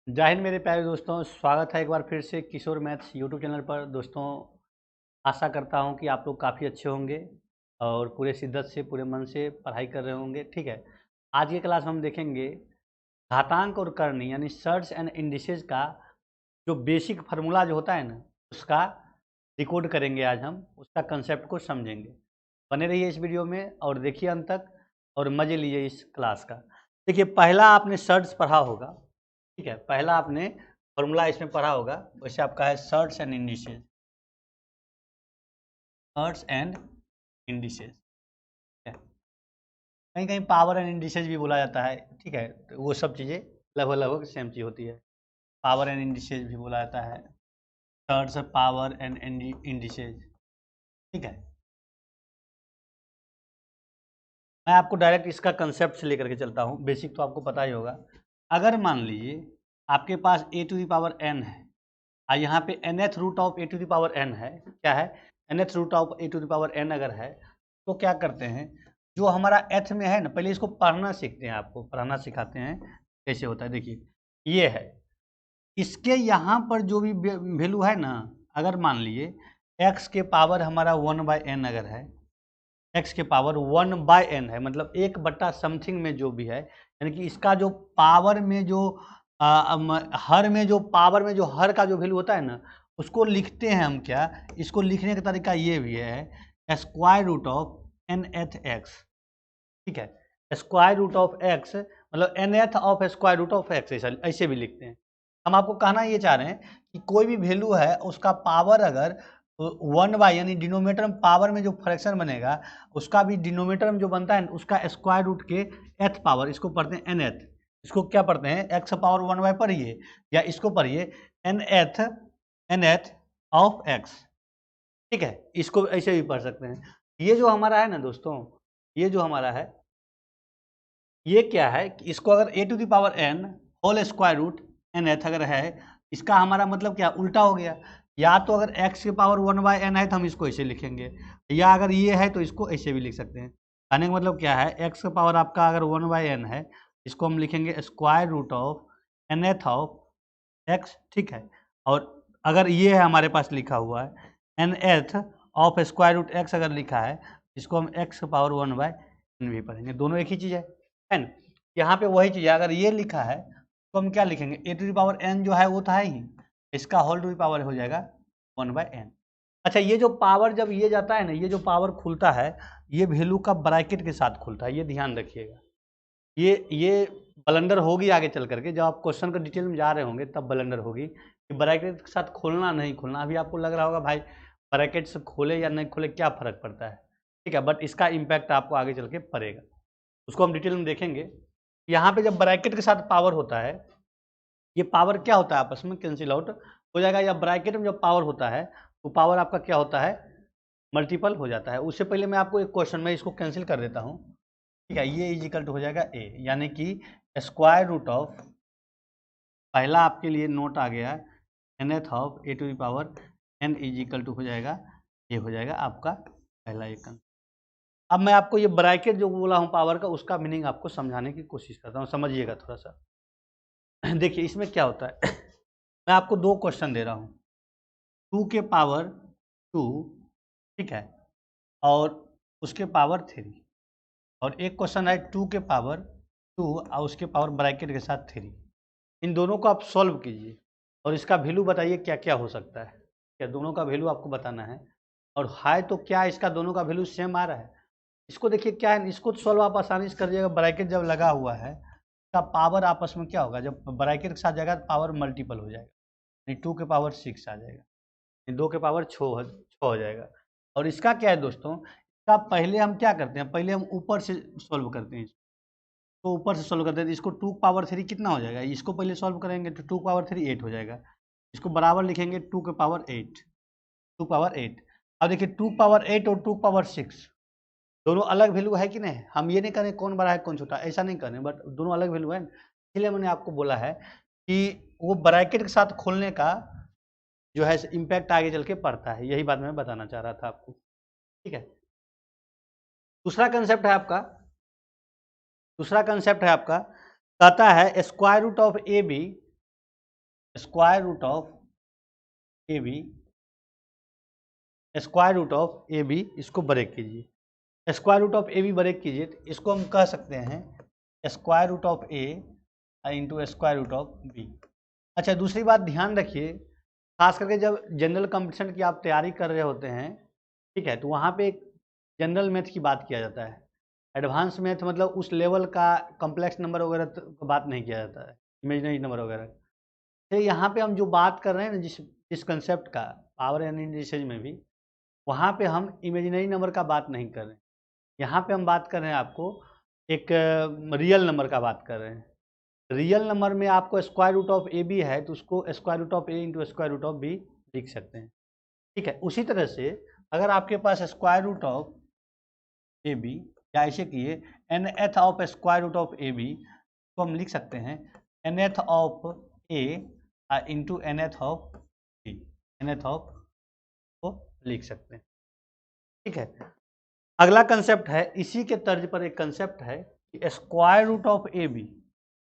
जय हिंद मेरे प्यारे दोस्तों, स्वागत है एक बार फिर से किशोर मैथ्स यूट्यूब चैनल पर। दोस्तों, आशा करता हूं कि आप लोग काफ़ी अच्छे होंगे और पूरे शिद्दत से पूरे मन से पढ़ाई कर रहे होंगे। ठीक है, आज की क्लास में हम देखेंगे घातांक और करनी यानी सर्ट्स एंड इंडिसेस का जो बेसिक फार्मूला जो होता है ना, उसका डिकोड करेंगे। आज हम उसका कंसेप्ट को समझेंगे। बने रहिए इस वीडियो में और देखिए अंत तक और मज़े लीजिए इस क्लास का। देखिए, पहला आपने सर्ट्स पढ़ा होगा। ठीक है, पहला आपने फॉर्मूला इसमें पढ़ा होगा। वैसे आपका है shirts and indices. Shirts and indices कहीं कहीं पावर एंड इंडिसेस भी बोला जाता है। ठीक है, तो वो सब चीज़ें लगभग लगभग सेम चीज़ होती है। पावर एंड इंडिसेस भी बोला जाता है। Surds power and indices. ठीक है, मैं आपको डायरेक्ट इसका कंसेप्ट से लेकर के चलता हूँ। बेसिक तो आपको पता ही होगा। अगर मान लीजिए आपके पास a to the power n है और यहाँ पे nth root of a to the power n है। क्या है? nth root of a to the power n अगर है तो क्या करते हैं, जो हमारा एथ में है ना, पहले इसको पढ़ना सीखते हैं। आपको पढ़ना सिखाते हैं कैसे होता है। देखिए, ये है, इसके यहाँ पर जो भी वैल्यू है ना, अगर मान लिए एक्स के पावर हमारा 1/n अगर है, एक्स के पावर 1/n है, मतलब 1 बटा समथिंग में जो भी है, यानी कि इसका जो पावर में जो हर में जो पावर में जो हर का जो वैल्यू होता है ना, उसको लिखते हैं हम। क्या, इसको लिखने का तरीका ये भी है, square root of nth x. ठीक है, स्क्वायर रूट ऑफ एक्स मतलब nth of square root of x, ऐसा ऐसे भी लिखते हैं। हम आपको कहना ये चाह रहे हैं कि कोई भी वैल्यू है उसका पावर अगर 1/, यानी डिनोमिनेटर में पावर में जो फ्रैक्शन बनेगा उसका भी डिनोमिनेटर में जो बनता है उसका स्क्वायर रूट के एथ पावर, इसको पढ़ते हैं एन एथ। इसको क्या पढ़ते हैं, एक्स पावर 1/, पढ़िए या इसको पढ़िए एन एथ ऑफ एक्स। ठीक है, इसको ऐसे भी पढ़ सकते हैं। ये जो हमारा है ना दोस्तों, ये जो हमारा है, ये क्या है कि इसको अगर a to the power n whole square root nth अगर है, इसका हमारा मतलब क्या उल्टा हो गया। या तो अगर एक्स के पावर 1/n है तो हम इसको ऐसे लिखेंगे, या अगर ये है तो इसको ऐसे भी लिख सकते हैं। कहने का मतलब क्या है, एक्स का पावर आपका अगर 1/n है, इसको हम लिखेंगे square root of nth of x. ठीक है, और अगर ये है हमारे पास लिखा हुआ है एन एथ ऑफ स्क्वायर रूट एक्स अगर लिखा है, इसको हम एक्स का पावर 1/n भी पढ़ेंगे। दोनों एक ही चीज़ है ना। यहाँ पे वही चीज़ है, अगर ये लिखा है तो हम क्या लिखेंगे, ए टू द पावर एन जो है वो तो है ही, इसका होल टू द पावर हो जाएगा 1/n। अच्छा, ये जो पावर जब ये जाता है ना, ये जो पावर खुलता है, ये वैल्यू का ब्रैकेट के साथ खुलता है, ये ध्यान रखिएगा। ये ब्लंडर होगी आगे चल करके, जब आप क्वेश्चन का डिटेल में जा रहे होंगे तब ब्लंडर होगी कि ब्रैकेट के साथ खोलना नहीं खोलना। अभी आपको लग रहा होगा भाई ब्रैकेट से खोले या नहीं खोले क्या फ़र्क पड़ता है। ठीक है, बट इसका इम्पैक्ट आपको आगे चल के पड़ेगा, उसको हम डिटेल में देखेंगे। यहाँ पे जब ब्रैकेट के साथ पावर होता है, ये पावर क्या होता है, आपस में कैंसिल आउट हो जाएगा। या ब्रैकेट में जब पावर होता है तो पावर आपका क्या होता है, मल्टीपल हो जाता है। उससे पहले मैं आपको एक क्वेश्चन में इसको कैंसिल कर देता हूँ। ठीक है, ये इज इक्वल टू हो जाएगा ए, यानी कि स्क्वायर रूट ऑफ, पहला आपके लिए नोट आ गया, nth of a to the power n is equal to हो जाएगा, ये हो जाएगा आपका पहला एक। अब मैं आपको ये ब्रैकेट जो बोला हूँ पावर का, उसका मीनिंग आपको समझाने की कोशिश करता हूँ, समझिएगा थोड़ा सा। देखिए इसमें क्या होता है, मैं आपको दो क्वेश्चन दे रहा हूँ, 2 के पावर 2, ठीक है, और उसके पावर 3, और एक क्वेश्चन है 2 के पावर 2 और उसके पावर ब्रैकेट के साथ 3। इन दोनों को आप सॉल्व कीजिए और इसका वैल्यू बताइए क्या क्या हो सकता है। क्या दोनों का वैल्यू आपको बताना है, और है तो क्या इसका दोनों का वैल्यू सेम आ रहा है। इसको देखिए क्या है, इसको सॉल्व आप आसानी से कर दिएगा। ब्रैकेट जब लगा हुआ है का पावर आपस में क्या होगा, जब ब्रैकेट के साथ जाएगा तो पावर मल्टीपल हो जाएगा, यानी 2 के पावर 6 आ जाएगा, यानी 2 के पावर 6 हो जाएगा। और इसका क्या है दोस्तों, इसका पहले हम क्या करते हैं, पहले हम ऊपर से सॉल्व करते हैं। तो ऊपर से सॉल्व करते हैं तो इसको 2 पावर 3 कितना हो जाएगा, इसको पहले सॉल्व करेंगे तो 2 पावर 3 8 हो जाएगा। इसको बराबर लिखेंगे 2 के पावर 8, 2 पावर 8। अब देखिए 2 पावर 8 और 2 पावर 6 दोनों अलग वैल्यू है कि नहीं। हम ये नहीं करें कौन बड़ा है कौन छोटा, ऐसा नहीं करें, बट दोनों अलग वैल्यू है। इसलिए मैंने आपको बोला है कि वो ब्रैकेट के साथ खोलने का जो है इम्पैक्ट आगे चल के पड़ता है। यही बात मैं बताना चाह रहा था आपको। ठीक है, दूसरा कंसेप्ट है आपका, दूसरा कंसेप्ट है आपका, कहता है square root of a b square root of a b, square root of a b, इसको ब्रेक कीजिए। Square root of a b break कीजिए तो इसको हम कह सकते हैं square root of a into square root of b. अच्छा, दूसरी बात ध्यान रखिए, खास करके जब जनरल कंपटीशन की आप तैयारी कर रहे होते हैं, ठीक है, तो वहाँ पे एक जनरल मैथ की बात किया जाता है। एडवांस मैथ मतलब उस लेवल का कॉम्प्लेक्स नंबर वगैरह का बात नहीं किया जाता है, इमेजिनरी नंबर वगैरह। तो यहाँ पे हम जो बात कर रहे हैं ना जिस कंसेप्ट का, पावर एंड इंडिसेज में भी, वहाँ पे हम इमेजिनरी नंबर का बात नहीं कर रहे हैं। यहाँ पे हम बात कर रहे हैं आपको एक रियल नंबर का बात कर रहे हैं। रियल नंबर में आपको square root of a b है तो उसको square root of a into square root of b लिख सकते हैं, ठीक है। उसी तरह से अगर आपके पास square root of a b, या ऐसे किए nth of square root of a b, तो हम लिख सकते हैं nth of a into nth of b, nth of को लिख सकते हैं, ठीक है। अगला कंसेप्ट है, इसी के तर्ज पर एक कंसेप्ट है कि square root of a b,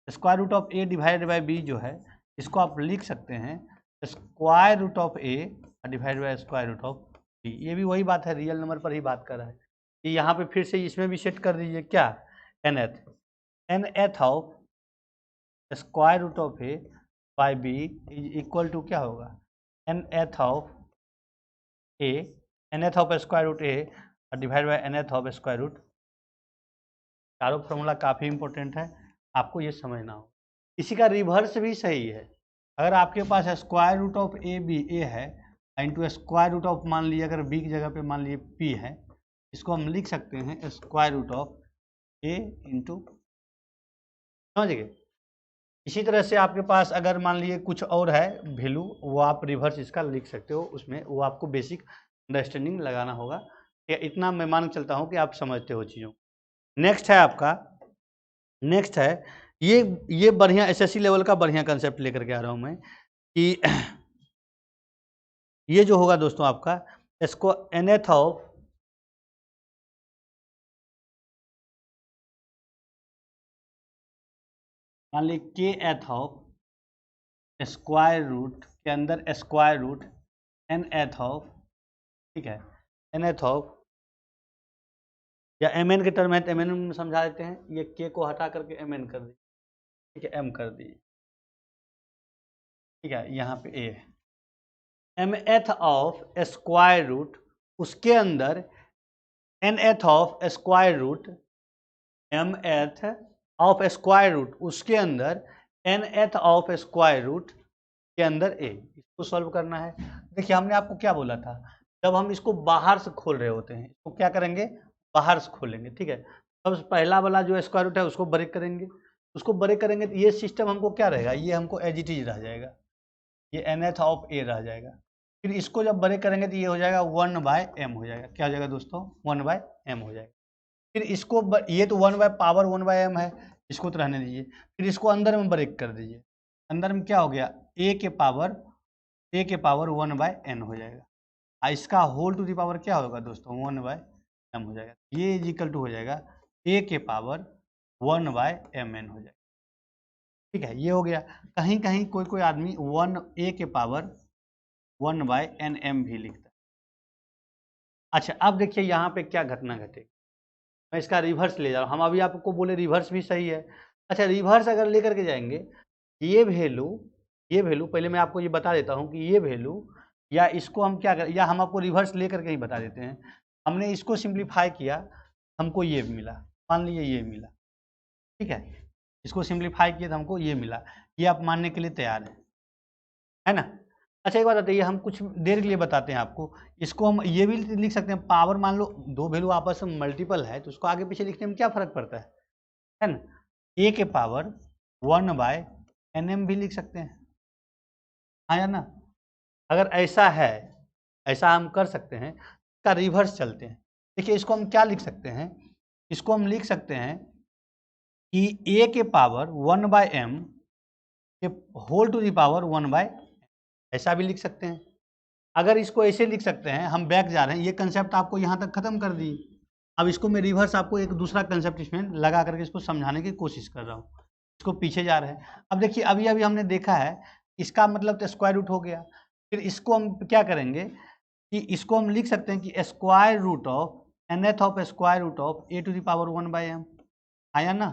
square root of a divided by b जो है, इसको आप लिख सकते हैं square root of a divided by square root of b. ये भी वही बात है, रियल नंबर पर ही बात कर रहा है। कि यहाँ पे फिर से इसमें भी सेट कर दीजिए क्या, nth of square root of a by b is equal to क्या होगा, nth of a, nth of square root a divide by nth of square root. चारों फॉर्मूला काफ़ी important है, आपको ये समझना हो। इसी का रिवर्स भी सही है। अगर आपके पास square root of a b a है इंटू स्क्वायर रूट ऑफ, मान लीजिए अगर बी की जगह पे मान लीजिए पी है, इसको हम लिख सकते हैं square root of a into, समझ गए। इसी तरह से आपके पास अगर मान लीजिए कुछ और है वैल्यू, वो आप रिवर्स इसका लिख सकते हो, उसमें वो आपको बेसिक अंडरस्टैंडिंग लगाना होगा। इतना मैं मान चलता हूँ कि आप समझते हो चीज़ों। नेक्स्ट है आपका, नेक्स्ट है ये बढ़िया एसएससी लेवल का बढ़िया कंसेप्ट लेकर के आ रहा हूँ मैं, कि ये जो होगा दोस्तों आपका, इसको nth ऑफ मान ली kth ऑफ स्क्वायर रूट के अंदर स्क्वायर रूट nth ऑफ, ठीक है, nth ऑफ, या mn के टर्म है तो mn में समझा देते हैं, ये k को हटा करके mn कर दी, ठीक है, m कर दी, ठीक है। यहाँ पे a है mth ऑफ स्क्वायर रूट, उसके अंदर nth of square root, mth of square root, उसके अंदर nth ऑफ स्क्वायर रूट के अंदर a, इसको सॉल्व करना है। देखिए हमने आपको क्या बोला था, जब हम इसको बाहर से खोल रहे होते हैं, इसको क्या करेंगे, बाहर से खोलेंगे, ठीक है। सबसे पहला वाला जो स्क्वायर रूट है उसको ब्रेक करेंगे, उसको ब्रेक करेंगे तो ये सिस्टम हमको क्या रहेगा, ये हमको एज इट इज रह जाएगा, ये nth ऑफ a रह जाएगा। फिर इसको जब ब्रेक करेंगे तो ये हो जाएगा 1/m हो जाएगा, क्या हो जाएगा दोस्तों, 1/m हो जाएगा। फिर इसको ये तो 1/m है, इसको तो रहने दीजिए। फिर इसको अंदर में ब्रेक कर दीजिए, अंदर में क्या हो गया, a के पावर 1/n हो जाएगा। इसका होल टू दी पावर क्या होगा दोस्तों, 1/m हो जाएगा। ये इज इक्वल टू हो जाएगा a के पावर 1/mn हो जाएगा, ठीक है। ये हो गया। कहीं कहीं कोई आदमी a के पावर 1/nm भी लिखता है। अच्छा अब देखिए यहाँ पे क्या घटना घटेगी, मैं इसका रिवर्स ले जा रहा हूँ। हम अभी आपको बोले रिवर्स भी सही है। अच्छा रिवर्स अगर लेकर के जाएंगे, ये वैल्यू पहले मैं आपको ये बता देता हूँ कि ये वैल्यू, या इसको हम क्या करें, या हम आपको रिवर्स लेकर के ही बता देते हैं। हमने इसको सिंप्लीफाई किया, हमको ये मिला, मान लीजिए ये मिला, ठीक है। इसको सिंप्लीफाई किया तो हमको ये मिला, ये आप मानने के लिए तैयार है ना। अच्छा एक बात बताइए, हम कुछ देर के लिए बताते हैं आपको, इसको हम ये भी लिख सकते हैं, पावर मान लो दो वैल्यू आपस में मल्टीपल है तो उसको आगे पीछे लिखने में क्या फर्क पड़ता है ना। a के पावर 1/nm भी लिख सकते हैं, हाँ या ना। अगर ऐसा है, ऐसा हम कर सकते हैं, इसका रिवर्स चलते हैं। देखिए इसको हम क्या लिख सकते हैं, इसको हम लिख सकते हैं कि a के पावर 1/m के whole to the power 1/m, ऐसा भी लिख सकते हैं। अगर इसको ऐसे लिख सकते हैं, हम बैक जा रहे हैं, ये कंसेप्ट आपको यहाँ तक खत्म कर दी। अब इसको मैं रिवर्स आपको एक दूसरा कंसेप्ट इसमें लगा करके इसको समझाने की कोशिश कर रहा हूँ, इसको पीछे जा रहे हैं। अब देखिए अभी हमने देखा है इसका मतलब तो स्क्वायर रूट हो गया। फिर इसको हम क्या करेंगे कि इसको हम लिख सकते हैं कि square root of nth of square root of a to the power 1/m, आया ना।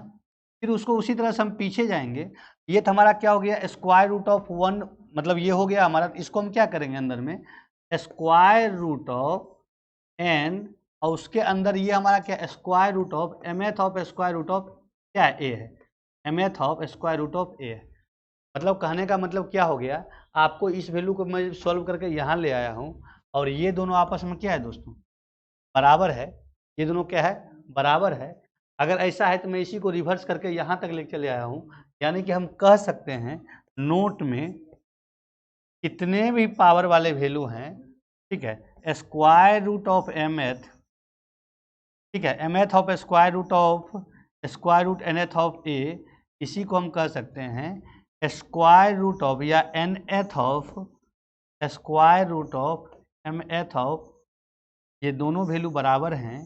फिर उसको उसी तरह से हम पीछे जाएंगे, ये तो हमारा क्या हो गया स्क्वायर रूट ऑफ 1, मतलब ये हो गया हमारा। इसको हम क्या करेंगे अंदर में स्क्वायर रूट ऑफ n, और उसके अंदर ये हमारा क्या square root of mth of square root of क्या है a है, mth of square root of a है। मतलब कहने का मतलब क्या हो गया, आपको इस वैल्यू को मैं सॉल्व करके यहाँ ले आया हूँ, और ये दोनों आपस में क्या है दोस्तों बराबर है। ये दोनों क्या है बराबर है। अगर ऐसा है तो मैं इसी को रिवर्स करके यहाँ तक लेके चले आया हूँ, यानी कि हम कह सकते हैं नोट में कितने भी पावर वाले वैल्यू हैं, ठीक है, स्क्वायर रूट ऑफ mth, ठीक है, mth of square root of square root nth of a, इसी को हम कह सकते हैं स्क्वायर रूट ऑफ या nth of square root of mth of, ये दोनों वैल्यू बराबर हैं,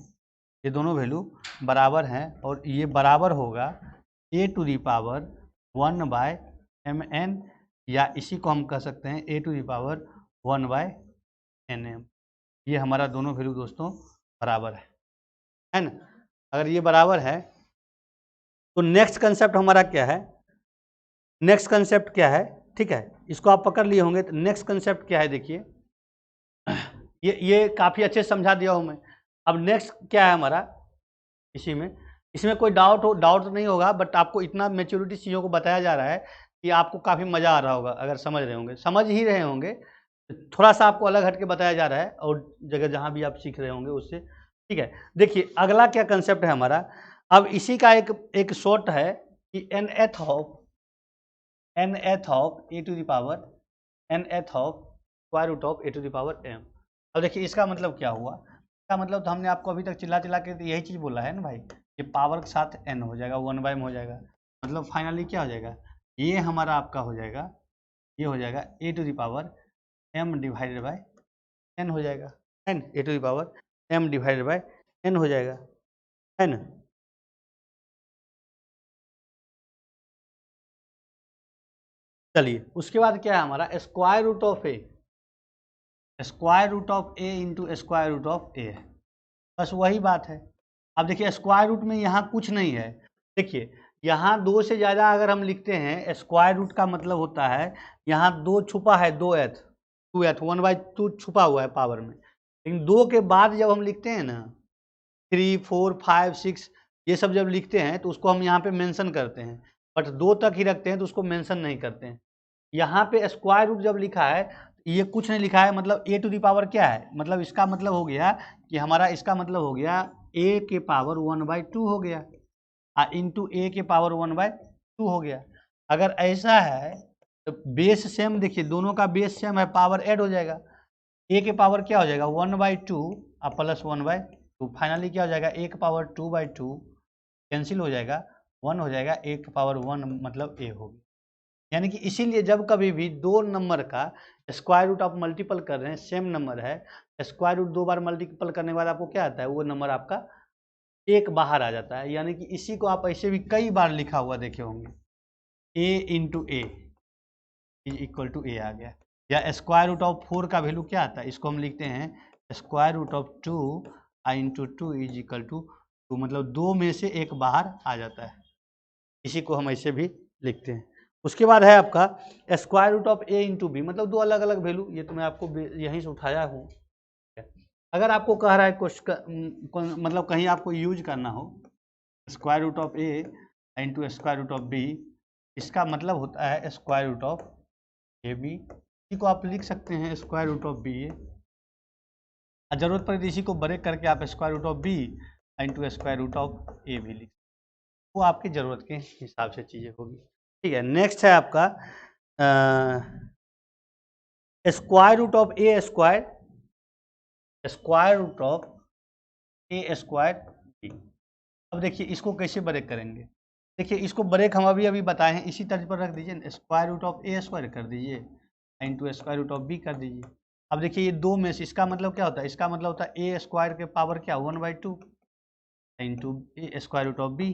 ये दोनों वैल्यू बराबर हैं, और ये बराबर होगा a to the power 1/mn, या इसी को हम कह सकते हैं a to the power 1/nm। ये हमारा दोनों वैल्यू दोस्तों बराबर है ना। अगर ये बराबर है तो नेक्स्ट कंसेप्ट हमारा क्या है, नेक्स्ट कंसेप्ट क्या है, ठीक है, इसको आप पकड़ लिए होंगे। तो नेक्स्ट कंसेप्ट क्या है देखिए, ये काफ़ी अच्छे से समझा दिया हूँ मैं। अब नेक्स्ट क्या है हमारा इसी में, इसमें कोई डाउट नहीं होगा, बट आपको इतना मेच्योरिटी चीज़ों को बताया जा रहा है कि आपको काफ़ी मज़ा आ रहा होगा। अगर समझ रहे होंगे, समझ ही रहे होंगे, थोड़ा सा आपको अलग हट के बताया जा रहा है और जगह जहाँ भी आप सीख रहे होंगे उससे, ठीक है। देखिए अगला क्या कंसेप्ट है हमारा, अब इसी का एक शॉर्ट है कि nth of a to the power nth of square root of a to the power m। अब देखिए इसका मतलब क्या हुआ, इसका मतलब तो हमने आपको अभी तक चिल्ला चिल्ला के यही चीज़ बोला है ना भाई, ये पावर के साथ n हो जाएगा, 1/m हो जाएगा, मतलब फाइनली क्या हो जाएगा, ये हमारा आपका हो जाएगा, ये हो जाएगा a to the power m divided by n हो जाएगा, है ना, a to the power m divided by n हो जाएगा, है ना। चलिए उसके बाद क्या है हमारा square root of a, square root of a into square root of a है, बस वही बात है। अब देखिए स्क्वायर रूट में यहाँ कुछ नहीं है, देखिए यहाँ 2 से ज़्यादा अगर हम लिखते हैं स्क्वायर रूट का मतलब होता है यहाँ 2 छुपा है, 2h 2h 1/2 छुपा हुआ है पावर में, लेकिन 2 के बाद जब हम लिखते हैं ना 3 4 5 6 ये सब जब लिखते हैं तो उसको हम यहाँ पे मेंशन करते हैं, बट 2 तक ही रखते हैं तो उसको मेंशन नहीं करते हैं। यहाँ पे स्क्वायर रूट जब लिखा है ये कुछ नहीं लिखा है, मतलब a टू दी पावर क्या है, मतलब इसका मतलब हो गया कि हमारा इसका मतलब हो गया a के पावर 1/2 हो गया, इंटू a के पावर 1/2 हो गया। अगर ऐसा है तो बेस सेम, देखिए दोनों का बेस सेम है, पावर ऐड हो जाएगा, a के पावर क्या हो जाएगा 1/2 और प्लस 1/2, फाइनली क्या हो जाएगा a के पावर 2/2 कैंसिल हो जाएगा, 1 हो जाएगा, a के पावर 1 मतलब a होगी। यानी कि इसीलिए जब कभी भी 2 नंबर का स्क्वायर रूट आप मल्टीपल कर रहे हैं, सेम नंबर है, स्क्वायर रूट 2 बार मल्टीपल करने के बाद आपको क्या आता है, वो नंबर आपका एक बाहर आ जाता है। यानी कि इसी को आप ऐसे भी कई बार लिखा हुआ देखे होंगे, a into a is equal to a आ गया, या स्क्वायर रूट ऑफ 4 का वैल्यू क्या आता है, इसको हम लिखते हैं square root of 2 into 2 is equal to 2, मतलब 2 में से एक बाहर आ जाता है, इसी को हम ऐसे भी लिखते हैं। उसके बाद है आपका square root of a into b, मतलब 2 अलग अलग वैल्यू, ये तो मैं आपको यहीं से उठाया हूँ। अगर आपको कह रहा है मतलब कहीं आपको यूज करना हो square root of a into square root of b, इसका मतलब होता है square root of a b, इसी को आप लिख सकते हैं square root of b a, जरूरत पड़े तो इसी को ब्रेक करके आप square root of b into square root of a भी लिख, वो आपकी ज़रूरत के हिसाब से चीज़ें होगी, ठीक है। नेक्स्ट है आपका square root of a square, square root of a square b. अब देखिए इसको कैसे ब्रेक करेंगे, देखिए इसको ब्रेक हम अभी बताए हैं, इसी तर्ज पर रख दीजिए, square root of a square कर दीजिए into square root of b कर दीजिए। अब देखिए ये 2 में से इसका मतलब क्या होता है, इसका मतलब होता है ए स्क्वायर के पावर क्या 1/2 into a square root of b,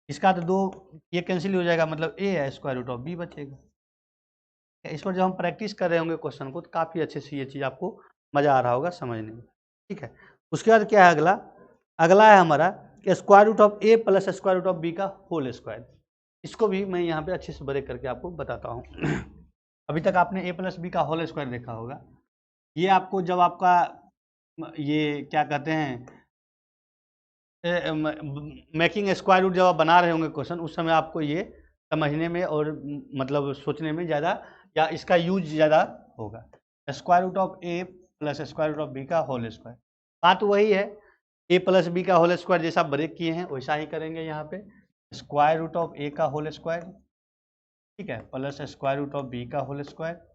इसका तो 2 ये कैंसिल हो जाएगा, मतलब ए है स्क्वायर रूट ऑफ बी बचेगा। इस पर जब हम प्रैक्टिस कर रहे होंगे क्वेश्चन को तो काफ़ी अच्छे से ये चीज़ आपको मज़ा आ रहा होगा समझने में, ठीक है। उसके बाद क्या है अगला, अगला है हमारा कि square root of a plus square root of b का होल स्क्वायर। इसको भी मैं यहाँ पे अच्छे से ब्रेक करके आपको बताता हूँ। अभी तक आपने ए प्लस बी का होल स्क्वायर देखा होगा। ये आपको जब आपका ये क्या कहते हैं मेकिंग स्क्वायर रूट जब आप बना रहे होंगे क्वेश्चन, उस समय आपको ये समझने में और मतलब सोचने में ज़्यादा या इसका यूज ज़्यादा होगा। Square root of a plus square root of b का होल स्क्वायर, बात वही है, ए प्लस बी का होल स्क्वायर जैसा ब्रेक किए हैं वैसा ही करेंगे यहाँ पे। स्क्वायर रूट ऑफ ए का होल स्क्वायर, ठीक है, plus square root of b का होल स्क्वायर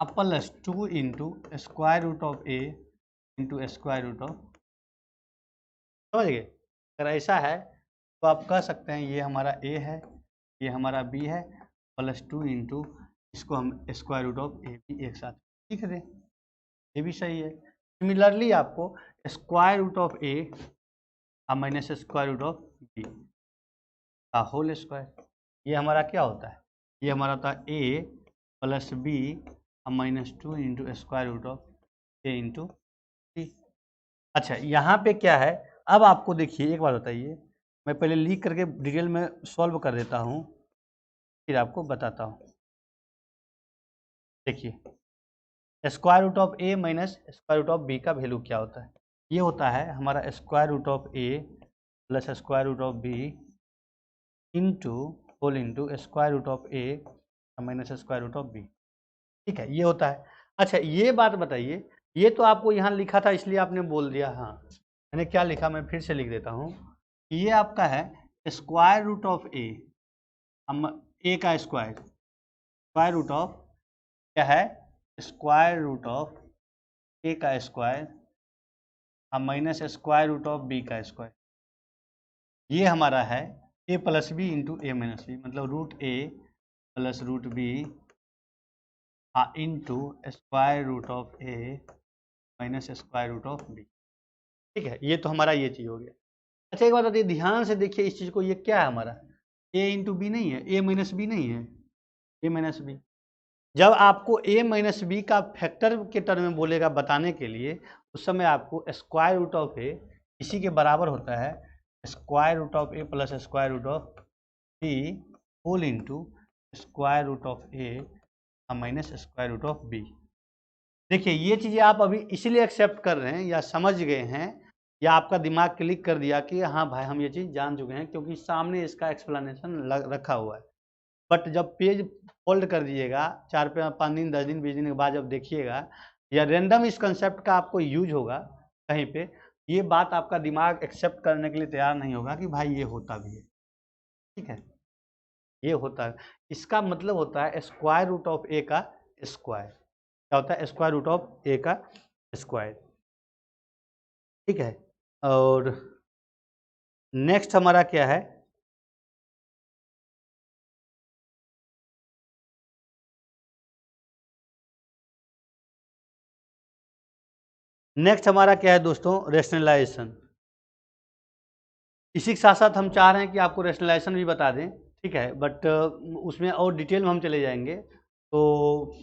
अब plus 2 into square root of a into square root of, समझ गए। अगर ऐसा है तो आप कह सकते हैं ये हमारा ए है, ये हमारा बी है, प्लस 2 इंटू इसको हम square root of a b एक साथ लिख दें, ये भी सही है। सिमिलरली आपको square root of a minus square root of b का होल स्क्वायर, ये हमारा क्या होता है, ये हमारा होता है a plus b minus 2 into square root of a into b. अच्छा यहाँ पे क्या है, अब आपको देखिए एक बात बताइए, मैं पहले लिख करके डिटेल में सॉल्व कर देता हूँ फिर आपको बताता हूँ। देखिए square root of a minus square root of b का वैल्यू क्या होता है, ये होता है हमारा square root of a plus square root of b into whole into square root of a minus square root of b, ठीक है, ये होता है। अच्छा ये बात बताइए, ये तो आपको यहाँ लिखा था इसलिए आपने बोल दिया, हाँ मैंने क्या लिखा मैं फिर से लिख देता हूँ, ये आपका है स्क्वायर रूट ऑफ ए, ए का स्क्वायर, स्क्वायर रूट ऑफ क्या है, स्क्वायर रूट ऑफ ए का square minus square root of b का स्क्वायर, ये हमारा है a plus b into a minus b, मतलब root a plus root b into square root of a minus square root of b, ठीक है, ये तो हमारा ये चीज़ हो गया। अच्छा एक बात बताइए, ध्यान से देखिए इस चीज़ को, ये क्या है हमारा ए इंटू बी नहीं है, ए माइनस बी नहीं है, ए माइनस बी। जब आपको ए माइनस बी का फैक्टर के टर्म में बोलेगा बताने के लिए, उस समय आपको स्क्वायर रूट ऑफ ए इसी के बराबर होता है square root of a plus square root of b whole into square root of a minus square root of b. देखिए ये चीज़ें आप अभी इसलिए एक्सेप्ट कर रहे हैं या समझ गए हैं या आपका दिमाग क्लिक कर दिया कि हाँ भाई हम ये चीज़ जान चुके हैं क्योंकि सामने इसका एक्सप्लेनेशन रखा हुआ है। बट जब पेज फोल्ड कर दिएगा 4-5 दिन 10 दिन 20 दिन के बाद जब देखिएगा या रेंडम इस कंसेप्ट का आपको यूज होगा कहीं पे, ये बात आपका दिमाग एक्सेप्ट करने के लिए तैयार नहीं होगा कि भाई ये होता भी है, ठीक है, ये होता है। इसका मतलब होता है स्क्वायर रूट ऑफ ए का स्क्वायर, क्या होता है स्क्वायर रूट ऑफ ए का स्क्वायर, ठीक है। और नेक्स्ट हमारा क्या है, नेक्स्ट हमारा क्या है दोस्तों, रेशनलाइजेशन। इसी के साथ साथ हम चाह रहे हैं कि आपको रेशनलाइजेशन भी बता दें, ठीक है, बट उसमें और डिटेल में हम चले जाएंगे, तो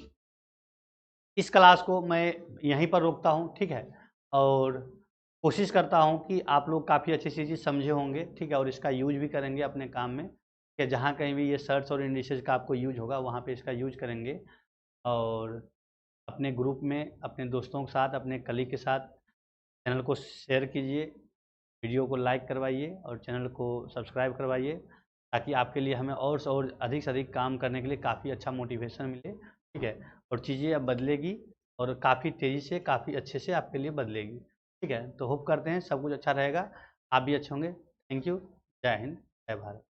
इस क्लास को मैं यहीं पर रोकता हूँ, ठीक है। और कोशिश करता हूँ कि आप लोग काफ़ी अच्छी चीज़ समझे होंगे, ठीक है, और इसका यूज भी करेंगे अपने काम में, कि जहाँ कहीं भी ये सर्च और इंडिसेज का आपको यूज होगा वहाँ पे इसका यूज करेंगे। और अपने ग्रुप में अपने दोस्तों के साथ अपने कलीग के साथ चैनल को शेयर कीजिए, वीडियो को लाइक करवाइए और चैनल को सब्सक्राइब करवाइए, ताकि आपके लिए हमें और से अधिक काम करने के लिए काफ़ी अच्छा मोटिवेशन मिले, ठीक है, और चीज़ें अब बदलेगी और काफ़ी तेज़ी से काफ़ी अच्छे से आपके लिए बदलेगी, ठीक है। तो होप करते हैं सब कुछ अच्छा रहेगा, आप भी अच्छे होंगे। थैंक यू, जय हिंद, जय भारत।